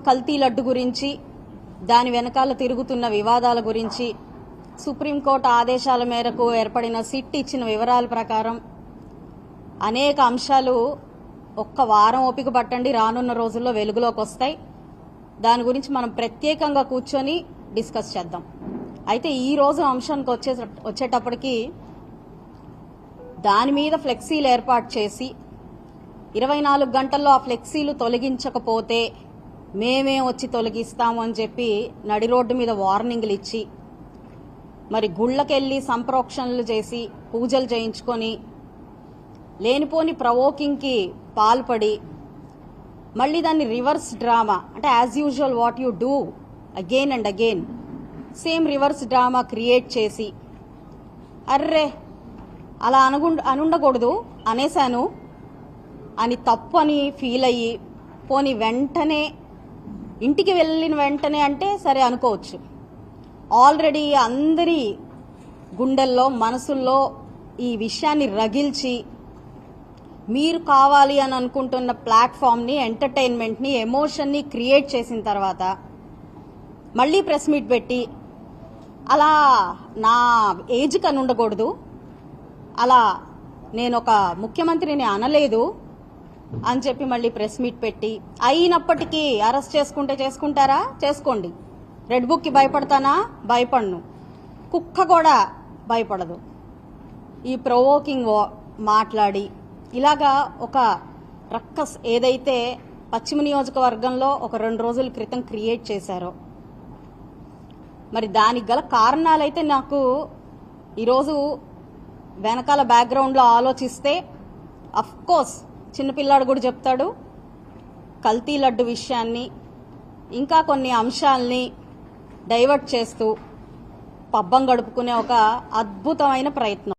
కల్తీ లడ్డు గురించి, దాని వెనకాల తిరుగుతున్న వివాదాల గురించి, సుప్రీంకోర్టు ఆదేశాల మేరకు ఏర్పడిన సిట్ ఇచ్చిన వివరాల ప్రకారం అనేక అంశాలు ఒక్క వారం ఓపిక పట్టండి, రానున్న రోజుల్లో వెలుగులోకి వస్తాయి. దాని గురించి మనం ప్రత్యేకంగా కూర్చొని డిస్కస్ చేద్దాం. అయితే ఈ రోజు అంశానికి వచ్చేటప్పటికి దాని మీద ఫ్లెక్సీలు ఏర్పాటు చేసి 24 గంటల్లో ఆ ఫ్లెక్సీలు తొలగించకపోతే మేమే వచ్చి తొలగిస్తాము అని చెప్పి నడి రోడ్డు మీద వార్నింగ్లు ఇచ్చి, మరి గుళ్ళకెళ్లి సంప్రోక్షణలు చేసి పూజలు చేయించుకొని లేనిపోని ప్రవోకింగ్కి పాల్పడి మళ్ళీ దాన్ని రివర్స్ డ్రామా, అంటే as usual what you do again and again same reverse drama create చేసి, అర్రే అలా అనుండకూడదు అనేశాను అని తప్పు అని ఫీల్ అయ్యి, పోని వెంటనే ఇంటికి వెళ్ళిన వెంటనే అంటే సరే అనుకోవచ్చు, ఆల్రెడీ అందరి గుండెల్లో మనసుల్లో ఈ విషయాన్ని రగిల్చి మీరు కావాలి అని అనుకుంటున్న ప్లాట్ఫామ్ని, ఎంటర్టైన్మెంట్ని, ఎమోషన్ని క్రియేట్ చేసిన తర్వాత మళ్ళీ ప్రెస్ మీట్ పెట్టి అలా నా ఏజ్కి అని ఉండకూడదు, అలా నేను ఒక ముఖ్యమంత్రిని అనలేదు అని చెప్పి మళ్ళీ ప్రెస్ మీట్ పెట్టి, అయినప్పటికీ అరెస్ట్ చేసుకుంటారా చేసుకోండి, రెడ్ బుక్కి భయపడతానా భయపడను, కుక్క కూడా భయపడదు, ఈ ప్రొవోకింగ్ మాట్లాడి ఇలాగా ఒక రక్కస్ ఏదైతే పశ్చిమ నియోజకవర్గంలో ఒక 2 రోజుల క్రితం క్రియేట్ చేశారో, మరి దానికి గల కారణాలైతే నాకు ఈరోజు వెనకాల బ్యాక్గ్రౌండ్లో ఆలోచిస్తే అఫ్ కోర్స్ చిన్నపిల్లాడు కూడా చెప్తాడు, కల్తీ లడ్డు విషయాన్ని ఇంకా కొన్ని అంశాలని డైవర్ట్ చేస్తూ పబ్బం గడుపుకునే ఒక అద్భుతమైన ప్రయత్నం.